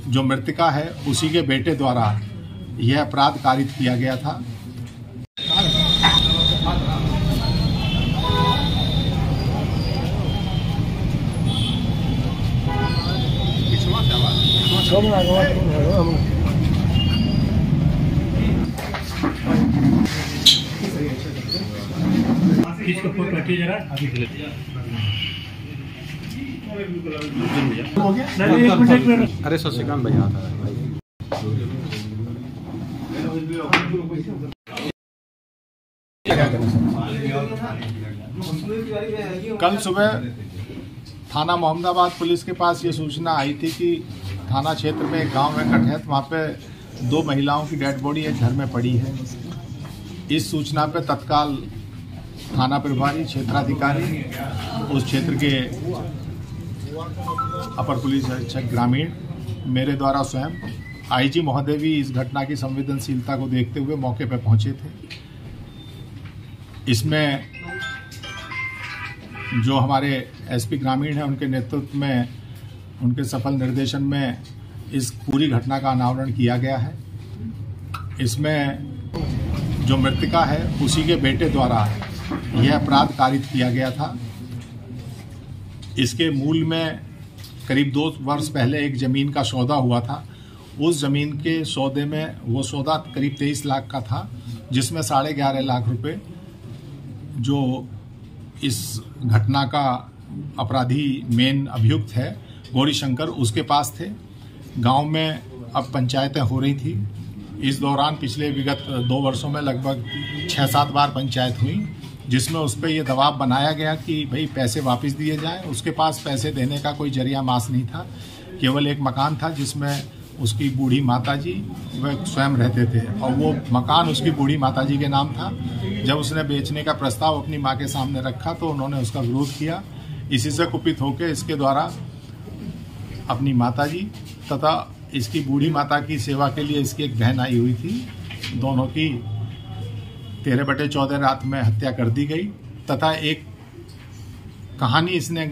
जो मृतका है उसी के बेटे द्वारा यह अपराध कारित किया गया था। अरे शशिकांत भैया आता है भाई। कल सुबह थाना मोहम्मदाबाद पुलिस के पास ये सूचना आई थी कि थाना क्षेत्र में एक गांव है कटहत, वहाँ पे 2 महिलाओं की डेड बॉडी एक घर में पड़ी है। इस सूचना पे तत्काल थाना प्रभारी क्षेत्राधिकारी उस क्षेत्र के अपर पुलिस अधीक्षक ग्रामीण मेरे द्वारा स्वयं आईजी महोदय भी इस घटना की संवेदनशीलता को देखते हुए मौके पर पहुंचे थे। इसमें जो हमारे एसपी ग्रामीण हैं उनके नेतृत्व में, उनके सफल निर्देशन में इस पूरी घटना का अनावरण किया गया है। इसमें जो मृतका है उसी के बेटे द्वारा यह अपराध कारित किया गया था। इसके मूल में करीब 2 वर्ष पहले एक ज़मीन का सौदा हुआ था। उस ज़मीन के सौदे में वो सौदा करीब 23 लाख का था, जिसमें 11.5 लाख रुपए जो इस घटना का अपराधी मेन अभियुक्त है गौरीशंकर, उसके पास थे। गांव में अब पंचायतें हो रही थी। इस दौरान पिछले विगत 2 वर्षों में लगभग 6-7 बार पंचायत हुई, जिसमें उस पर यह दबाव बनाया गया कि भाई पैसे वापस दिए जाएं। उसके पास पैसे देने का कोई जरिया मास नहीं था, केवल एक मकान था जिसमें उसकी बूढ़ी माताजी वह स्वयं रहते थे और वो मकान उसकी बूढ़ी माताजी के नाम था। जब उसने बेचने का प्रस्ताव अपनी मां के सामने रखा तो उन्होंने उसका विरोध किया। इसी से कुपित होकर इसके द्वारा अपनी माताजी तथा इसकी बूढ़ी माता की सेवा के लिए इसकी एक बहन आई हुई थी, दोनों की 13/14 रात में हत्या कर दी गई। तथा एक कहानी इसने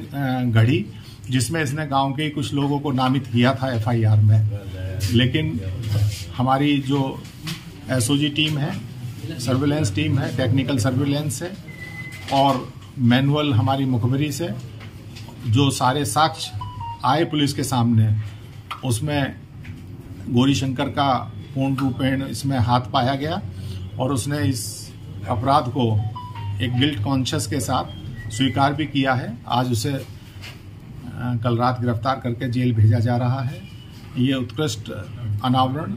गढ़ी जिसमें इसने गांव के कुछ लोगों को नामित किया था एफआईआर में, लेकिन हमारी जो एसओजी टीम है, सर्विलेंस टीम है, टेक्निकल सर्विलेंस है और मैनुअल हमारी मुखबिरी से जो सारे साक्ष्य आए पुलिस के सामने, उसमें गौरीशंकर का पूर्ण रूपेण इसमें हाथ पाया गया और उसने इस अपराध को एक गिल्ट कॉन्शियस के साथ स्वीकार भी किया है। आज उसे कल रात गिरफ्तार करके जेल भेजा जा रहा है। ये उत्कृष्ट अनावरण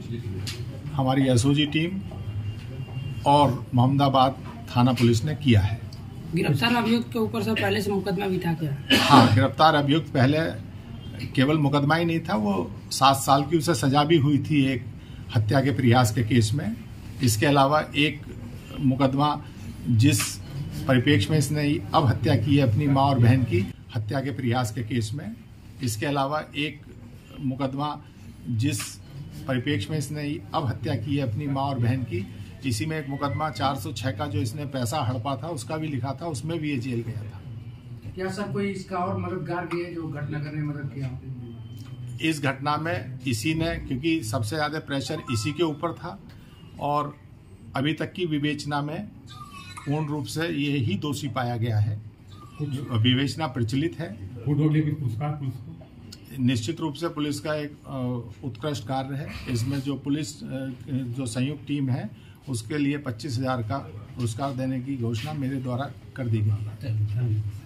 हमारी एसओजी टीम और मोहम्मदाबाद थाना पुलिस ने किया है। गिरफ्तार अभियुक्त के ऊपर से पहले से मुकदमा भी था क्या? हाँ, गिरफ्तार अभियुक्त पहले केवल मुकदमा ही नहीं था, वो 7 साल की उसे सजा भी हुई थी एक हत्या के प्रयास के केस में। इसके अलावा एक मुकदमा जिस परिप्रेक्ष्य में इसने अब हत्या की है अपनी मां और बहन की, हत्या के प्रयास के केस में। इसके अलावा एक मुकदमा जिस परिप्रेक्ष्य में इसने अब हत्या की है अपनी मां और बहन की, इसी में एक मुकदमा 406 का जो इसने पैसा हड़पा था उसका भी लिखा था, उसमें भी ये जेल गया था। क्या सर कोई इसका और मददगार भी है जो घटना करने में मदद किया? इस घटना में इसी ने, क्योंकि सबसे ज्यादा प्रेशर इसी के ऊपर था और अभी तक की विवेचना में पूर्ण रूप से ये ही दोषी पाया गया है। विवेचना प्रचलित है। निश्चित रूप से पुलिस का एक उत्कृष्ट कार्य है। इसमें जो पुलिस जो संयुक्त टीम है उसके लिए 25,000 का पुरस्कार देने की घोषणा मेरे द्वारा कर दी गई है।